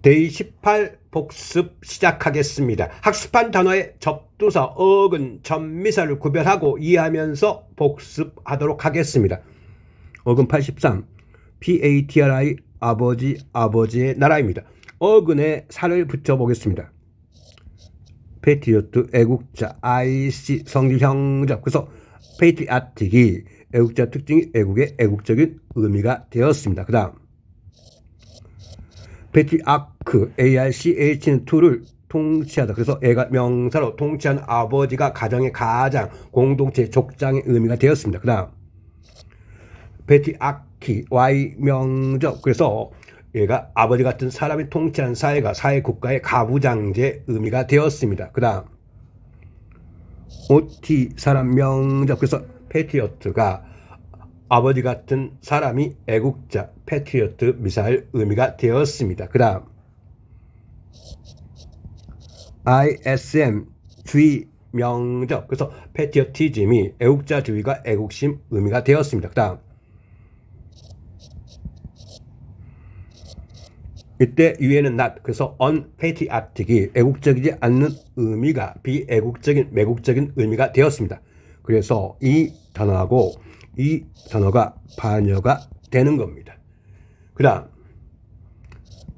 데이 18 복습 시작하겠습니다. 학습한 단어의 접두사, 어근, 전미사를 구별하고 이해하면서 복습하도록 하겠습니다. 어근 83, PATRI, 아버지, 아버지의 나라입니다. 어근에 살을 붙여보겠습니다. 패트리어트, 애국자, IC, 성질, 형적. 그래서 패트리아틱이 애국자 특징이 애국의 애국적인 의미가 되었습니다. 그 다음 패트리아크, ARCH는 투를 통치하다. 그래서 애가 명사로 통치하는 아버지가 가정의 가장, 공동체, 족장의 의미가 되었습니다. 그 다음 패트리아키, Y 명적. 그래서 얘가 아버지 같은 사람이 통치한 사회가 사회 국가의 가부장제 의미가 되었습니다. 그 다음 OT, 사람 명적. 그래서 패트리어트가 아버지 같은 사람이 애국자, 패트리어트 미사일 의미가 되었습니다. 그 다음 ISM, 주의 명적. 그래서 패트리어티즘이 애국자주의가 애국심 의미가 되었습니다. 그 다음 이때 위에는 not, 그래서 unpatriotic이 애국적이지 않는 의미가 비애국적인, 매국적인 의미가 되었습니다. 그래서 이 단어하고 이 단어가 반어가 되는 겁니다. 그 다음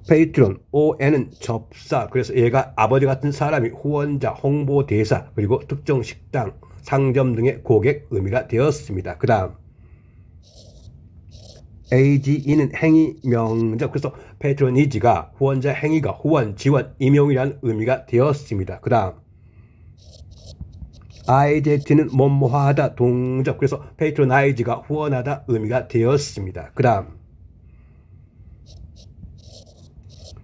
페이트론, ON은 접사. 그래서 얘가 아버지 같은 사람이 후원자, 홍보대사, 그리고 특정 식당, 상점 등의 고객 의미가 되었습니다. 그 다음 AGE는 행위 명적. 그래서 패트로니지가 후원자 행위가 후원, 지원, 임용이라는 의미가 되었습니다. 그 다음 IZ는 뭐뭐하다, 동적. 그래서 패트로나이즈가 후원하다 의미가 되었습니다. 그 다음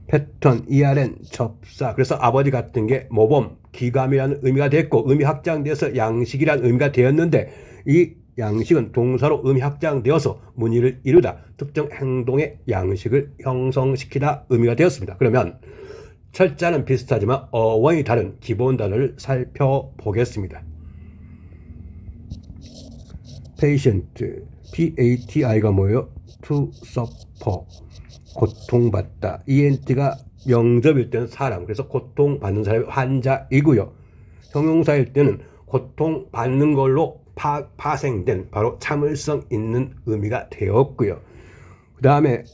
패턴, ERN, 접사. 그래서 아버지 같은 게 모범, 기감이라는 의미가 됐고 의미 확장돼서 양식이라는 의미가 되었는데 이 양식은 동사로 의미 확장되어서 문의를 이루다, 특정 행동의 양식을 형성시키다 의미가 되었습니다. 그러면 철자는 비슷하지만 어원이 다른 기본 단어를 살펴보겠습니다. patient, PATI가 뭐예요? to suffer, 고통받다. ENT가 명접일 때는 사람, 그래서 고통받는 사람이 환자이고요. 형용사일 때는 고통받는 걸로 파생된 바로 참을성 있는 의미가 되었고요. 그 다음에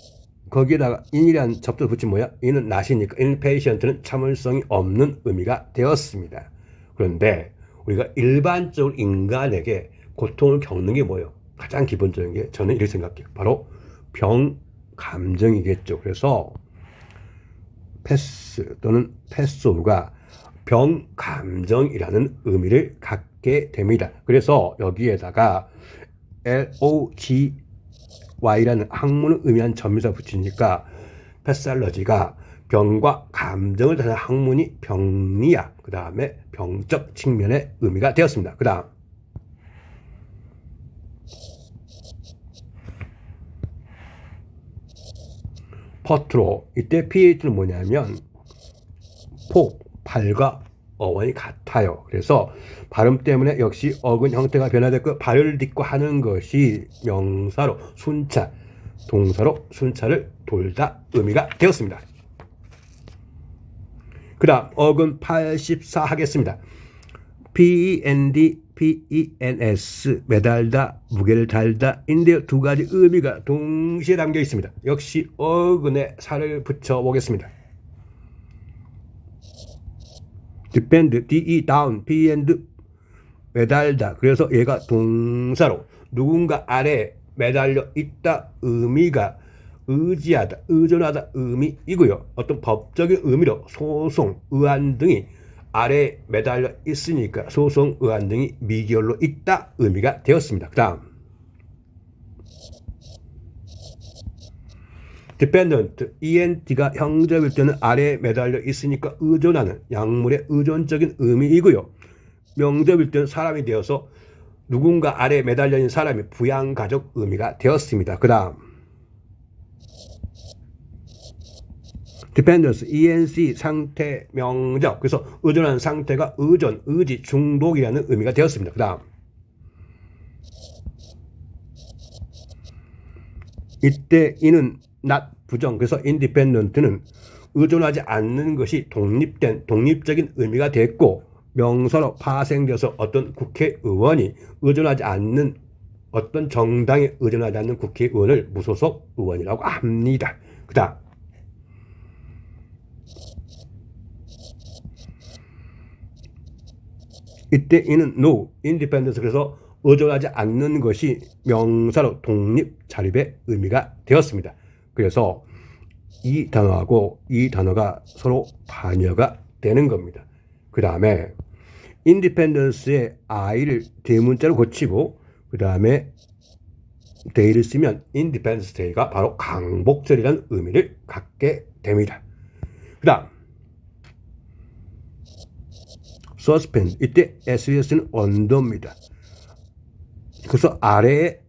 거기에다가 in이라는 접두를 붙인 뭐야? in은 not이니까 inpatient는 참을성이 없는 의미가 되었습니다. 그런데 우리가 일반적으로 인간에게 고통을 겪는 게 뭐예요? 가장 기본적인 게 저는 이렇게 생각해요. 바로 병, 감정이겠죠. 그래서 패스 또는 패스오브가 병, 감정이라는 의미를 갖게 됩니다. 그래서 여기에다가 LOGY라는 학문을 의미한 전미사 붙이니까 패살러지가 병과 감정을 다루는 학문이 병리학, 그 다음에 병적 측면의 의미가 되었습니다. 그 다음 퍼트로, 이때 PH는 뭐냐면 폭, 발과 어원이 같아요. 그래서 발음 때문에 역시 어근 형태가 변화됐고 발을 딛고 하는 것이 명사로 순차, 동사로 순차를 돌다 의미가 되었습니다. 그 다음 어근 84 하겠습니다. PEND, 매달다, 무게를 달다 인데요. 두 가지 의미가 동시에 담겨 있습니다. 역시 어근에 살을 붙여보겠습니다. depend, de, down, pend, 매달다. 그래서 얘가 동사로 누군가 아래 매달려 있다 의미가 의지하다, 의존하다 의미이고요. 어떤 법적인 의미로 소송, 의안 등이 아래 매달려 있으니까 소송, 의안 등이 미결로 있다 의미가 되었습니다. 그 다음 dependent, ENT가 형접일 때는 아래에 매달려 있으니까 의존하는, 약물의 의존적인 의미이고요. 명접일 때는 사람이 되어서 누군가 아래에 매달려 있는 사람이 부양가족 의미가 되었습니다. 그 다음 dependence, ENC, 상태, 명적. 그래서 의존하는 상태가 의존, 의지, 중독이라는 의미가 되었습니다. 그 다음 이때 이는 not 부정. 그래서 independent는 의존하지 않는 것이 독립적인 의미가 됐고, 명사로 파생돼서 어떤 국회의원이 의존하지 않는 어떤 정당에 의존하지 않는 국회의원을 무소속 의원이라고 합니다. 그 다음 이때 이는 no, independence, 그래서 의존하지 않는 것이 명사로 독립, 자립의 의미가 되었습니다. 그래서 이 단어하고 이 단어가 서로 반여가 되는 겁니다. 그 다음에 independence의 I를 대문자로 고치고 그 다음에 day를 쓰면 independence day가 바로 강복절이라는 의미를 갖게 됩니다. 그 다음 suspend, 이때 SES는 언더입니다. 그래서 아래에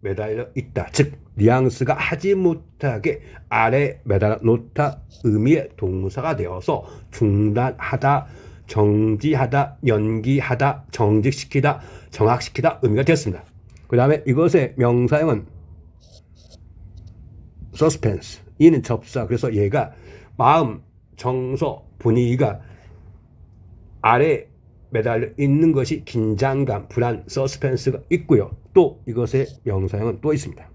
매달려 있다. 즉 뉘앙스가 하지 못하게 아래에 매달아 놓다 의미의 동사가 되어서 중단하다, 정지하다, 연기하다, 정직시키다, 정학시키다 의미가 되었습니다. 그 다음에 이것의 명사형은 suspense, 이는 접사. 그래서 얘가 마음, 정서, 분위기가 아래 매달려 있는 것이 긴장감, 불안, 서스펜스가 있고요. 또 이것의 명사형은 또 있습니다.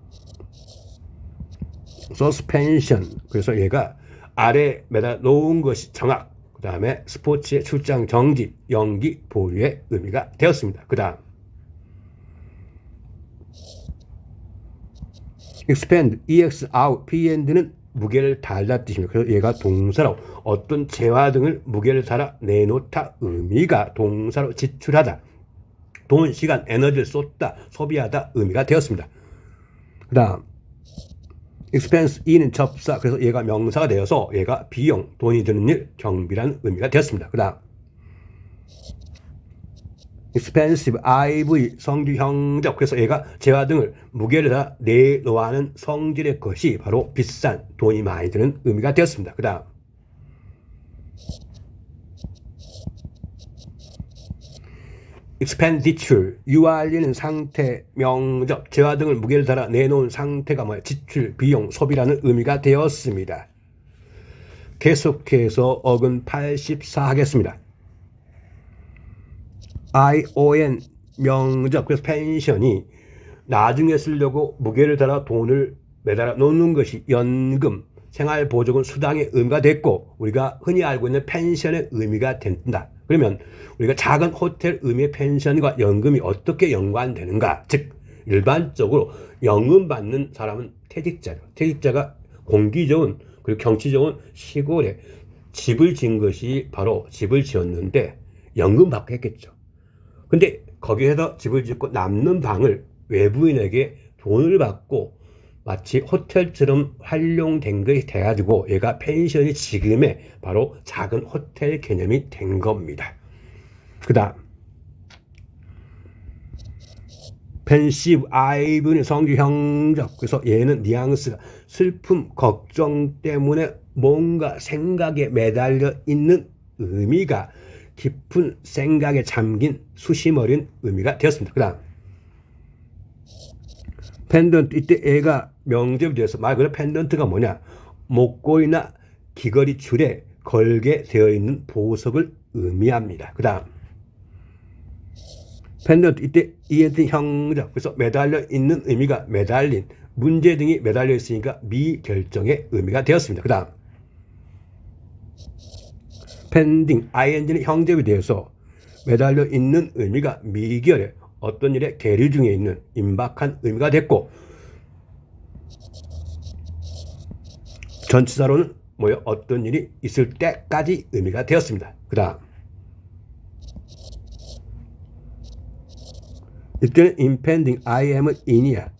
suspension, 그래서 얘가 아래 매달려 놓은 것이 정학, 그 다음에 스포츠의 출장 정지, 연기, 보류의 의미가 되었습니다. 그 다음 expand, ex, out, pend는 무게를 달다 뜻입니다. 그래서 얘가 동사로 어떤 재화 등을 무게를 달아 내놓다 의미가 동사로 지출하다, 돈, 시간, 에너지를 쏟다, 소비하다 의미가 되었습니다. 그 다음 expense, 이는 접사. 그래서 얘가 명사가 되어서 얘가 비용, 돈이 드는 일, 경비라는 의미가 되었습니다. 그 다음 expensive, IV, 성질 형적. 그래서 얘가 재화 등을 무게를 다 내놓아하는 성질의 것이 바로 비싼, 돈이 많이 드는 의미가 되었습니다. 그 다음 expenditure, 유알리는 상태, 명적, 재화 등을 무게를 달아 내놓은 상태가 뭐야? 지출, 비용, 소비라는 의미가 되었습니다. 계속해서 어근 84 하겠습니다. ION, 명적, 그래서 펜션이 나중에 쓰려고 무게를 달아 돈을 매달아 놓는 것이 연금, 생활보조금, 수당의 의미가 됐고, 우리가 흔히 알고 있는 펜션의 의미가 된다. 그러면 우리가 작은 호텔 의미의 펜션과 연금이 어떻게 연관되는가? 즉 일반적으로 연금 받는 사람은 퇴직자죠. 퇴직자가 공기 좋은 그리고 경치 좋은 시골에 집을 지은 것이 바로 집을 지었는데 연금 받고 했겠죠. 근데 거기에서 집을 짓고 남는 방을 외부인에게 돈을 받고 마치 호텔처럼 활용된 것이 돼가지고 얘가 펜션이 지금의 바로 작은 호텔 개념이 된 겁니다. 그 다음 펜시브, 아이브는 성질 형적. 그래서 얘는 뉘앙스가 슬픔, 걱정 때문에 뭔가 생각에 매달려 있는 의미가 깊은 생각에 잠긴 수심 어린 의미가 되었습니다. 그 다음 펜던트, 이때 애가 명접이 되어서 말 그대로 펜던트가 뭐냐? 목걸이나 귀걸이 줄에 걸게 되어 있는 보석을 의미합니다. 그 다음 펜던트, 이때 이엔트 형적. 그래서 매달려 있는 의미가 매달린, 문제 등이 매달려 있으니까 미결정의 의미가 되었습니다. 그 다음 펜딩, ing는 형접이 되어서 매달려 있는 의미가 미결에 어떤 일에 계류 중에 있는 임박한 의미가 됐고, 전치사로는 뭐요? 어떤 일이 있을 때까지 의미가 되었습니다. 그 다음 이때는 impending, IM은 in이야.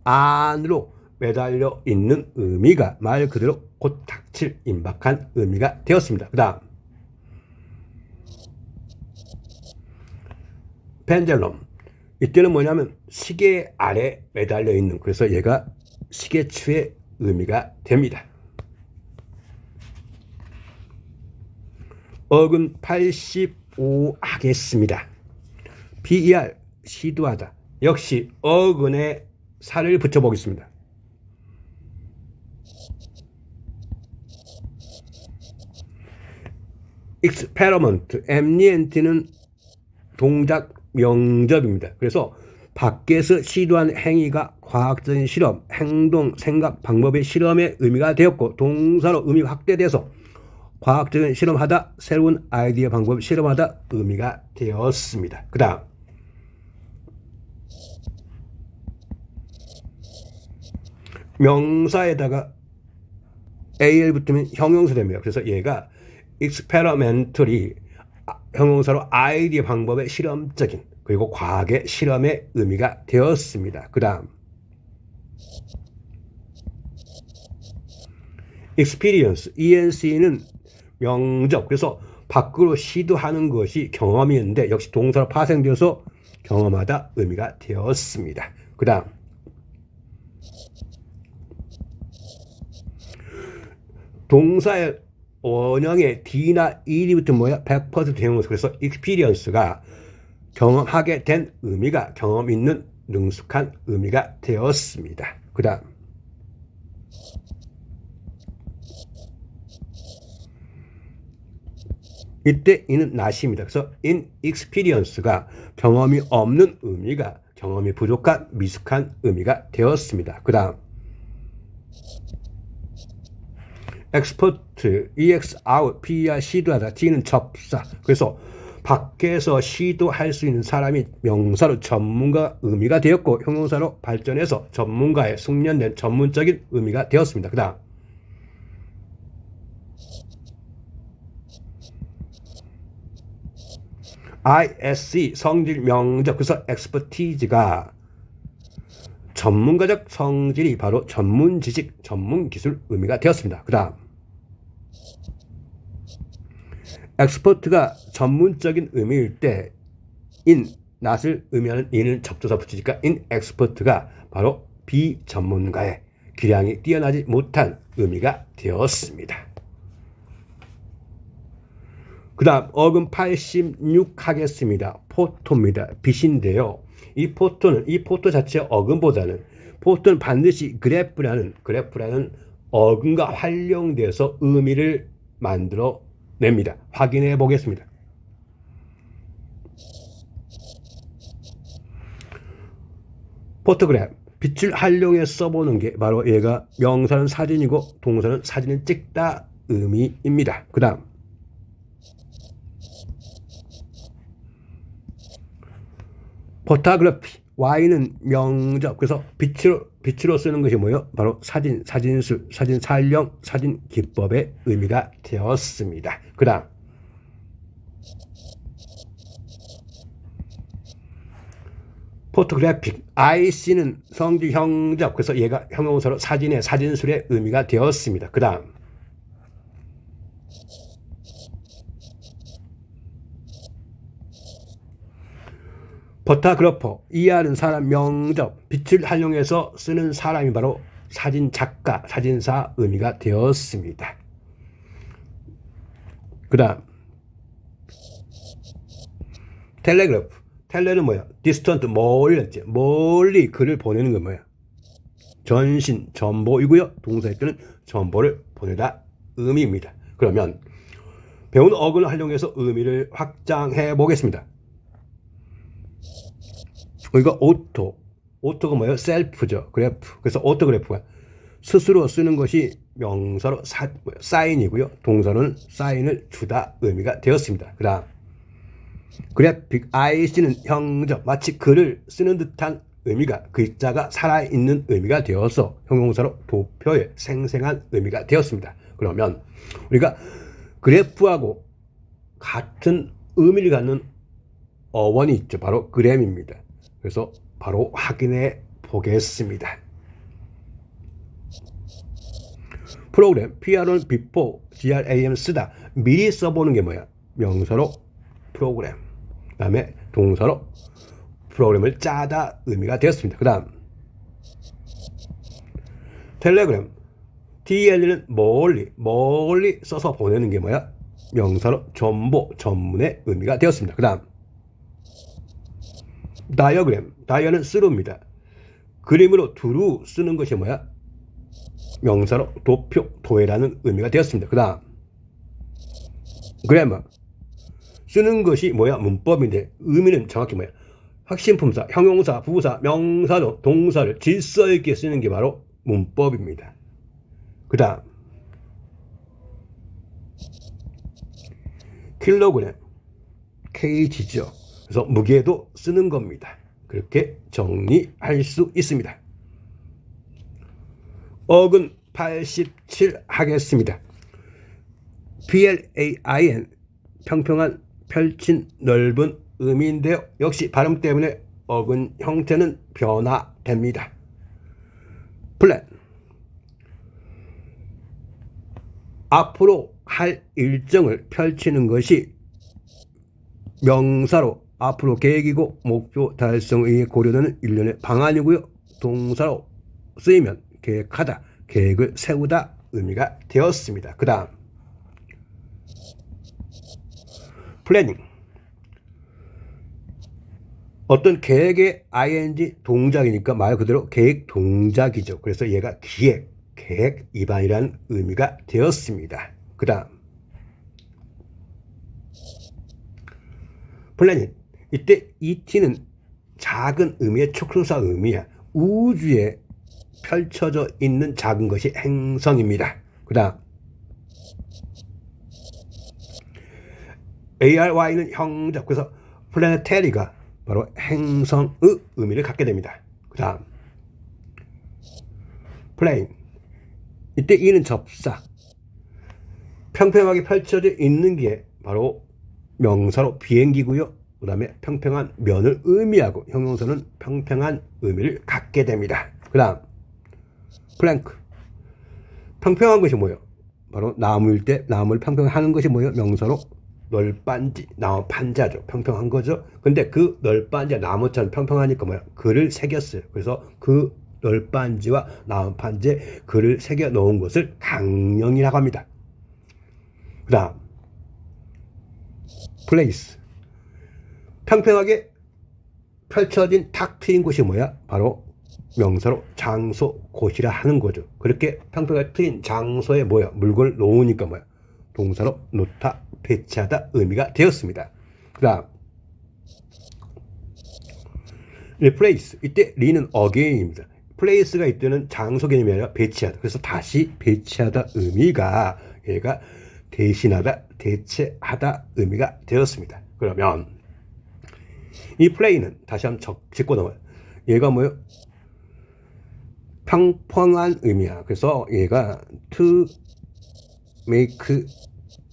안으로 매달려 있는 의미가 말 그대로 곧 닥칠 임박한 의미가 되었습니다. 그 다음 펜젤럼, 이때는 뭐냐면 시계 아래 매달려 있는, 그래서 얘가 시계추의 의미가 됩니다. 어근 85 하겠습니다. PER, 시도하다. 역시 어근에 살을 붙여보겠습니다. experiment, MNT는 동작 명접입니다. 그래서 밖에서 시도한 행위가 과학적인 실험, 행동, 생각, 방법의 실험의 의미가 되었고 동사로 의미 확대돼서 과학적인 실험하다, 새로운 아이디어 방법 실험하다 의미가 되었습니다. 그 다음 명사에다가 AL 붙으면 형용사 됩니다. 그래서 얘가 experimentally 형용사로 아이디어 방법의 실험적인 그리고 과학의 실험의 의미가 되었습니다. 그 다음 experience, ENC는 명접, 그래서 밖으로 시도하는 것이 경험이었는데 역시 동사로 파생되어서 경험하다 의미가 되었습니다. 그 다음 동사의 원형에 D나 E이 붙은 뭐야? 100% 형용사. 그래서 experience가 경험하게 된 의미가 경험 있는 능숙한 의미가 되었습니다. 그 다음 이때 이는 not입니다. 그래서 inexperience가 경험이 없는 의미가 경험이 부족한 미숙한 의미가 되었습니다. 그 다음 expert, ex, out, pr, 시도하다, g는 접사. 그래서 밖에서 시도할 수 있는 사람이 명사로 전문가 의미가 되었고 형용사로 발전해서 전문가의 숙련된 전문적인 의미가 되었습니다. 그 다음 ISE 성질 명적. 그래서 expertise가 전문가적 성질이 바로 전문 지식, 전문 기술 의미가 되었습니다. 그 다음 expert가 전문적인 의미일 때 in, not을 의미하는 in을 접두사 붙이니까 inexpert가 바로 비전문가의 기량이 뛰어나지 못한 의미가 되었습니다. 그 다음 어근 86 하겠습니다. 포토입니다. 빛인데요. 이 포토는 이 포토 자체의 어근보다는 포토는 반드시 그래프라는 어근과 활용돼서 의미를 만들어 냅니다. 확인해 보겠습니다. 포토그래프 빛을 활용해 써보는 게 바로 얘가 명사는 사진이고 동사는 사진을 찍다 의미입니다. 그 다음 포토그래피 Y는 명접. 그래서 빛으로 쓰는 것이 뭐예요? 바로 사진, 사진술, 사진 촬영, 사진 기법의 의미가 되었습니다. 그 다음 포토그래픽 IC는 성질 형접. 그래서 얘가 형용사로 사진의 사진술의 의미가 되었습니다. 그 다음 포토그래퍼 ER은 사람 명접. 빛을 활용해서 쓰는 사람이 바로 사진 작가, 사진사 의미가 되었습니다. 그 다음 텔레그래프 텔레는 뭐야? 디스턴트 멀리 글을 보내는 건 뭐야? 전신 전보이고요. 동사일 때는 전보를 보내다 의미입니다. 그러면 배운 어근을 활용해서 의미를 확장해 보겠습니다. 이거 오토가 뭐예요? 셀프죠. 그래프. 그래서 오토그래프가 스스로 쓰는 것이 명사로 사인이고요. 동사는 사인을 주다 의미가 되었습니다. 그 다음 그래픽 IC는 형적, 마치 글을 쓰는 듯한 의미가 글자가 살아있는 의미가 되어서 형용사로 도표의 생생한 의미가 되었습니다. 그러면 우리가 그래프하고 같은 의미를 갖는 어원이 있죠. 바로 그램입니다. 그래서 바로 확인해 보겠습니다. 프로그램 PR은 before, GRAM 쓰다. 미리 써보는 게 뭐야? 명사로 프로그램. 그 다음에 동사로 프로그램을 짜다 의미가 되었습니다. 그 다음 텔레그램 TL는 멀리 써서 보내는 게 뭐야? 명사로 전보, 전문의 의미가 되었습니다. 그 다음 다이어그램 다이어는 쓰루입니다. 그림으로 두루 쓰는 것이 뭐야? 명사로 도표, 도해라는 의미가 되었습니다. 그 다음 grammar. 쓰는 것이 뭐야? 문법인데 의미는 정확히 뭐야? 확신품사, 형용사, 부사, 명사도 동사를 질서 있게 쓰는 게 바로 문법입니다. 그 다음 킬로그램, kg죠. 그래서 무게도 쓰는 겁니다. 그렇게 정리할 수 있습니다. 어근 87 하겠습니다. plain, 평평한, 펼친, 넓은 의미인데요. 역시 발음 때문에 어근 형태는 변화됩니다. 플랜, 앞으로 할 일정을 펼치는 것이 명사로 앞으로 계획이고 목표 달성의 고려되는 일련의 방안이고요. 동사로 쓰이면 계획하다, 계획을 세우다 의미가 되었습니다. 그 다음 플래닝, 어떤 계획의 ing 동작이니까 말 그대로 계획 동작이죠. 그래서 얘가 기획, 계획 위반이라는 의미가 되었습니다. 그 다음 플래닛, 이때 et는 작은 의미의 축소사 의미야. 우주에 펼쳐져 있는 작은 것이 행성입니다. 그 다음 ARY는 형적, 그래서 planetary가 바로 행성의 의미를 갖게 됩니다. 그 다음 plane, 이때 이는 접사, 평평하게 펼쳐져 있는 게 바로 명사로 비행기고요. 그 다음에 평평한 면을 의미하고 형용사는 평평한 의미를 갖게 됩니다. 그 다음 플랭크, 평평한 것이 뭐예요? 바로 나무일 때 나무를 평평하는 것이 뭐예요? 명사로 널빤지, 나무 판자죠. 평평한 거죠. 근데 그 널빤지가 나무처럼 평평하니까 뭐야? 글을 새겼어요. 그래서 그 널빤지와 나무 판지에 글을 새겨 놓은 것을 강령이라고 합니다. 그 다음 플레이스, 평평하게 펼쳐진 탁 트인 곳이 뭐야? 바로 명사로 장소, 곳이라 하는 거죠. 그렇게 평평하게 트인 장소에 뭐야? 물건을 놓으니까 뭐야? 동사로 놓다, 배치하다 의미가 되었습니다. 그 다음 replace, 이때 re는 again입니다. place가 이때는 장소 개념이 아니라 배치하다, 그래서 다시 배치하다 의미가 얘가 대신하다, 대체하다 의미가 되었습니다. 그러면 이 play는 다시 한번 짚고 넘어요. 얘가 뭐예요? 평평한 의미야. 그래서 얘가 to make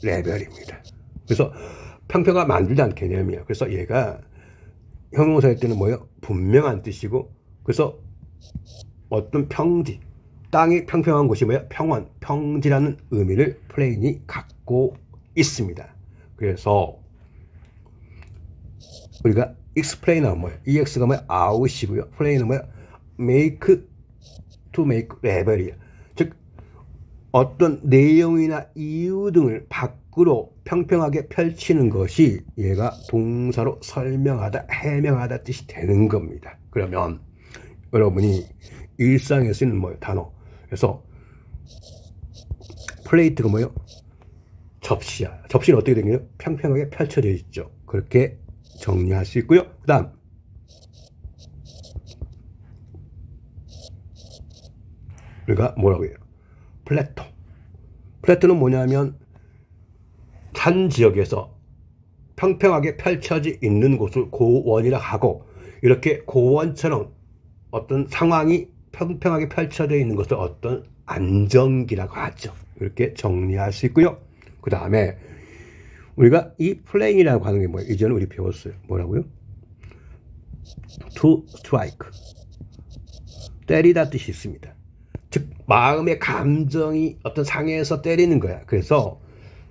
레벨입니다. 그래서 평평한 만들다는 개념이야. 그래서 얘가 형용사일 때는 뭐예요? 분명한 뜻이고, 그래서 어떤 평지, 땅이 평평한 곳이 뭐예요? 평원, 평지라는 의미를 플레인이 갖고 있습니다. 그래서 우리가 explain은 뭐예요? ex가 뭐예요? out이고요. 플레인은 뭐예요? make, to make 레벨이야. 즉 어떤 내용이나 이유 등을 밖으로 평평하게 펼치는 것이 얘가 동사로 설명하다, 해명하다 뜻이 되는 겁니다. 그러면 여러분이 일상에 쓰는 뭐예요? 단어. 그래서 플레이트가 뭐예요? 접시야. 접시는 어떻게 된 거예요? 평평하게 펼쳐져 있죠. 그렇게 정리할 수 있고요. 그 다음 우리가 뭐라고 해요? 플래토. 플래토는 뭐냐면 산 지역에서 평평하게 펼쳐져 있는 곳을 고원이라 하고, 이렇게 고원처럼 어떤 상황이 평평하게 펼쳐져 있는 것을 어떤 안정기라고 하죠. 이렇게 정리할 수 있고요. 그 다음에 우리가 이 플레인이라고 하는 게 뭐예요? 이전에 우리 배웠어요. 뭐라고요? to strike, 때리다 뜻이 있습니다. 즉 마음의 감정이 어떤 상해에서 때리는 거야. 그래서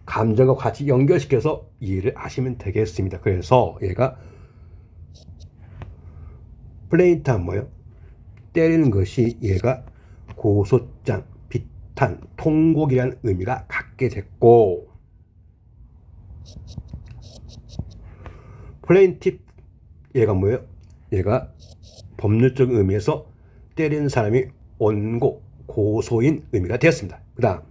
감정과 같이 연결시켜서 이해를 하시면 되겠습니다. 그래서 얘가 플레인트한 뭐예요? 때리는 것이 얘가 고소장, 비탄, 통곡이라는 의미가 갖게 됐고, 플레인팁 얘가 뭐예요? 얘가 법률적 의미에서 때리는 사람이 원고, 고소인 의미가 되었습니다. 그 다음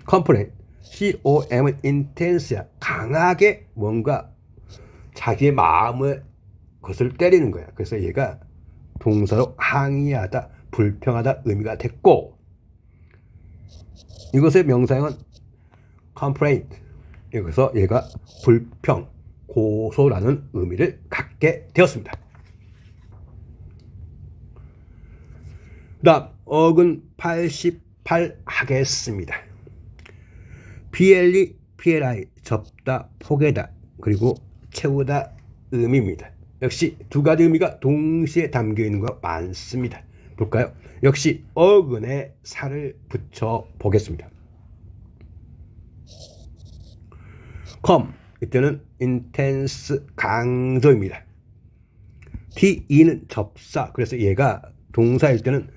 컴플레인, com은 intense야. 강하게 뭔가 자기의 마음을 것을 때리는 거야. 그래서 얘가 동사로 항의하다, 불평하다 의미가 됐고, 이것의 명사형은 complaint. 여기서 얘가 불평, 고소라는 의미를 갖게 되었습니다. 그 다음 어근 88 하겠습니다. PLE, PLI 접다, 포개다, 그리고 채우다 의미입니다. 역시 두 가지 의미가 동시에 담겨 있는 거 많습니다. 볼까요? 역시 어근에 살을 붙여 보겠습니다. com 이때는 intense 강조입니다. TE는 접사. 그래서 얘가 동사일 때는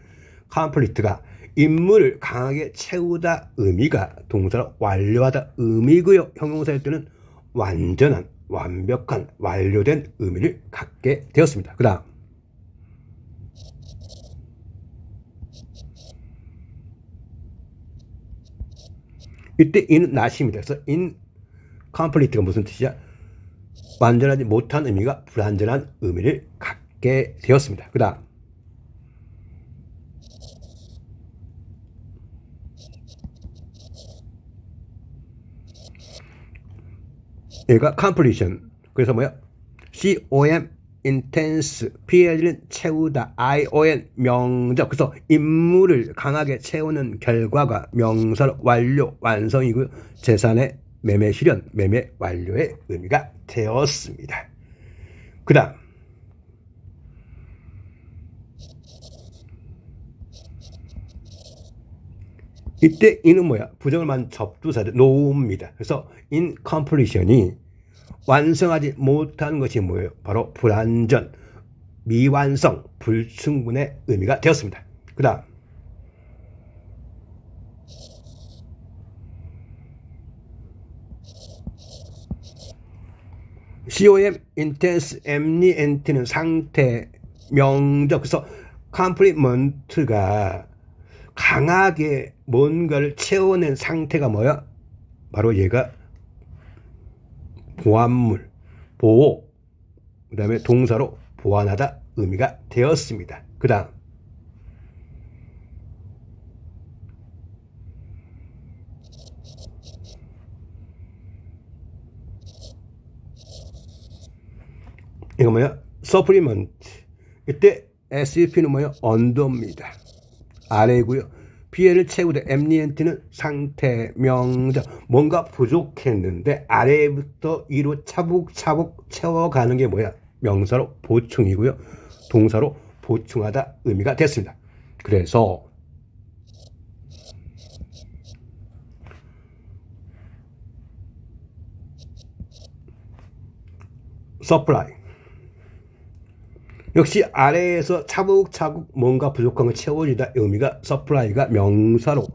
complete가 임무를 강하게 채우다 의미가 동사로 완료하다 의미고요. 형용사일 때는 완전한, 완벽한, 완료된 의미를 갖게 되었습니다. 그 다음 이때 in은 not입니다. 그래서 incomplete가 무슨 뜻이야? 완전하지 못한 의미가 불완전한 의미를 갖게 되었습니다. 그 다음 얘가 completion. 그래서 뭐야? com intense, PL은 채우다, ion 명적. 그래서 임무를 강하게 채우는 결과가 명사로 완료, 완성이고요. 재산의 매매 실현, 매매 완료의 의미가 되었습니다. 그 다음 이때 in은 뭐야? 부정을 만 접두사죠. no입니다. 그래서 incompletion이 완성하지 못한 것이 뭐예요? 바로 불완전, 미완성, 불충분의 의미가 되었습니다. 그 다음 com intense, MNT는 상태, 명적. 그래서 complement가 강하게 뭔가를 채워낸 상태가 뭐야? 바로 얘가 보완물, 보호, 그 다음에 동사로 보완하다 의미가 되었습니다. 그 다음 이거 뭐야? supplement. 이때 SUP는 뭐야? 언더입니다. 아래고요. PL을 채우다, MNT는 상태, 명적. 뭔가 부족했는데 아래부터 위로 차곡차곡 채워가는 게 뭐야? 명사로 보충이고요. 동사로 보충하다 의미가 됐습니다. 그래서 supply. 역시 아래에서 차곡차곡 뭔가 부족한 걸 채워주다 의미가 supply가 명사로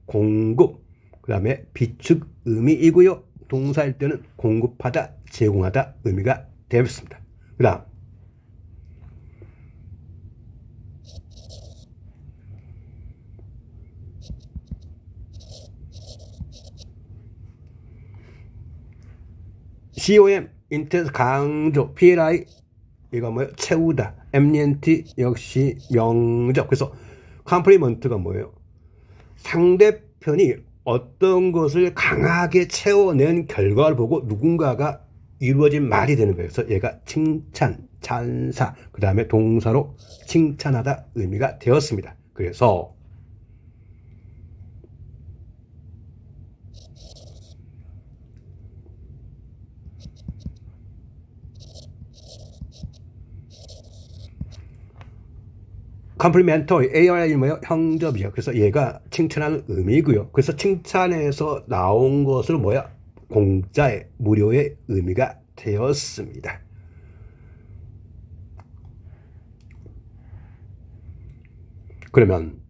공급, 그 다음에 비축 의미이고요. 동사일 때는 공급하다, 제공하다 의미가 되었습니다. 그 다음 com intense 강조, PLI 이거 뭐예요? 채우다. MNT 역시 명적. 그래서 컴플리먼트가 뭐예요? 상대편이 어떤 것을 강하게 채워낸 결과를 보고 누군가가 이루어진 말이 되는 거예요. 그래서 얘가 칭찬, 찬사, 그 다음에 동사로 칭찬하다 의미가 되었습니다. 그래서 컴플리멘터리, AR이 뭐예요? 형접이요. 그래서 얘가 칭찬하는 의미고요. 그래서 칭찬에서 나온 것을 뭐야? 공짜의, 무료의 의미가 되었습니다. 그러면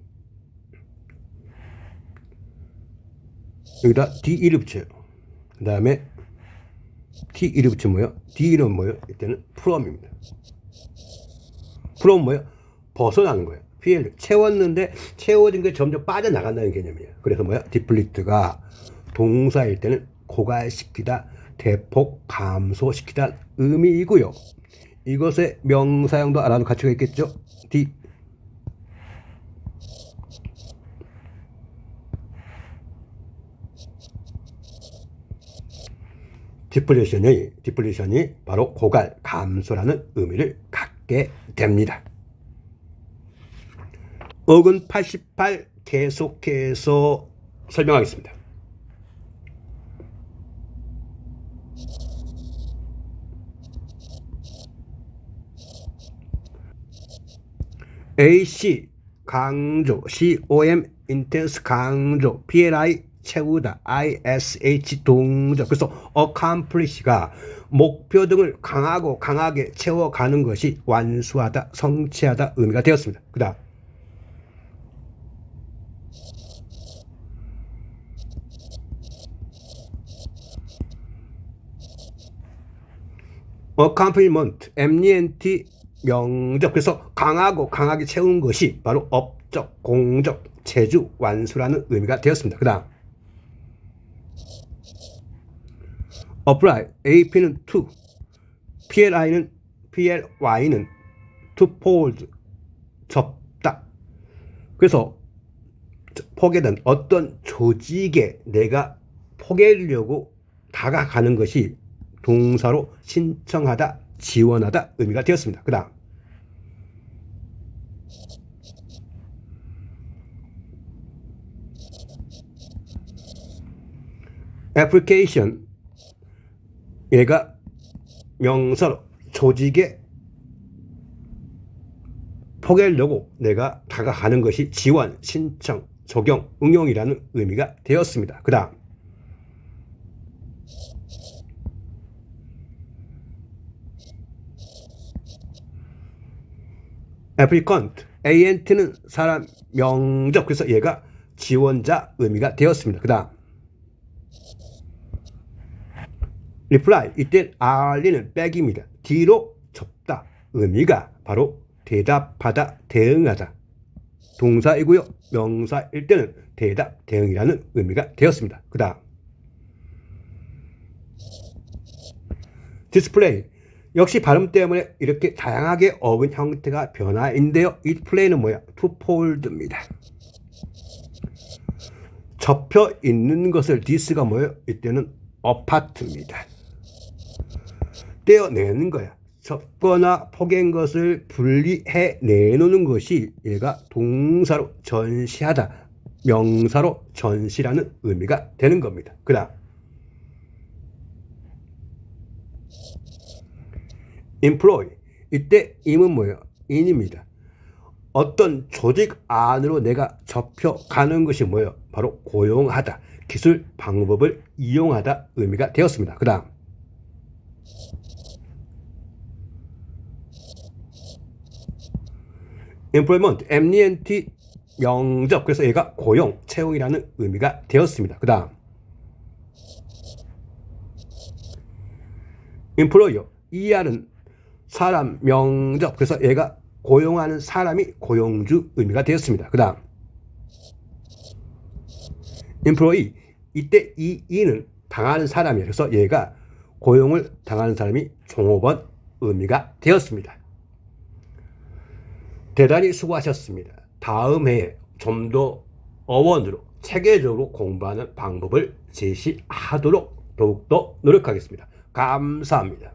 여기다 D1을 붙여요. 그 다음에 T1을 붙이면 뭐예요? D1은 뭐예요? 이때는 from입니다. from 뭐예요? 벗어나는 거예요. PL 채웠는데 채워진 게 점점 빠져나간다는 개념이에요. 그래서 뭐야? 디플리트가 동사일 때는 고갈시키다, 대폭 감소시키다 의미이고요. 이것의 명사형도 알아놓을 가치가 있겠죠. D. 디플레이션이 바로 고갈, 감소라는 의미를 갖게 됩니다. 어근 88 계속해서 설명하겠습니다. AC 강조, COM intense 강조, PLI 채우다, ISH 동적. 그래서 accomplish가 목표 등을 강하게 채워가는 것이 완수하다, 성취하다 의미가 되었습니다. 그 다음 accomplishment, MENT 명적. 그래서 강하게 채운 것이 바로 업적, 공적, 체주, 완수라는 의미가 되었습니다. 그 다음 apply, AP는 to, PLY는 twofold, 접다. 그래서 포개된 어떤 조직에 내가 포개려고 다가가는 것이 동사로 신청하다, 지원하다 의미가 되었습니다. 그 다음 application, 얘가 명사로 조직에 포개려고 내가 다가가는 것이 지원, 신청, 적용, 응용이라는 의미가 되었습니다. 그 다음 applicant, ANT는 사람, 명적. 그래서 얘가 지원자 의미가 되었습니다. 그 다음 reply, 이때 R는 백입니다. D로 접다 의미가 바로 대답하다, 대응하다 동사이고요. 명사일 때는 대답, 대응이라는 의미가 되었습니다. 그 다음 display, 역시 발음 때문에 이렇게 다양하게 어근 형태가 변화인데요. 이 플레이는 뭐야? twofold입니다. 접혀 있는 것을 this가 뭐예요? 이때는 apart입니다. 떼어내는 거야. 접거나 포갠 것을 분리해 내놓는 것이 얘가 동사로 전시하다, 명사로 전시라는 의미가 되는 겁니다. 그 다음 employ, 이때 임은 뭐예요? in입니다. 어떤 조직 안으로 내가 접혀가는 것이 뭐예요? 바로 고용하다, 기술, 방법을 이용하다 의미가 되었습니다. 그 다음 employment, MENT 명적. 그래서 얘가 고용, 채용이라는 의미가 되었습니다. 그 다음 employer, ER은 사람, 명적. 그래서 얘가 고용하는 사람이 고용주 의미가 되었습니다. 그 다음 employee, 이때 이 e는 당하는 사람이에요. 그래서 얘가 고용을 당하는 사람이 종업원 의미가 되었습니다. 대단히 수고하셨습니다. 다음 해에 좀 더 어원으로 체계적으로 공부하는 방법을 제시하도록 더욱더 노력하겠습니다. 감사합니다.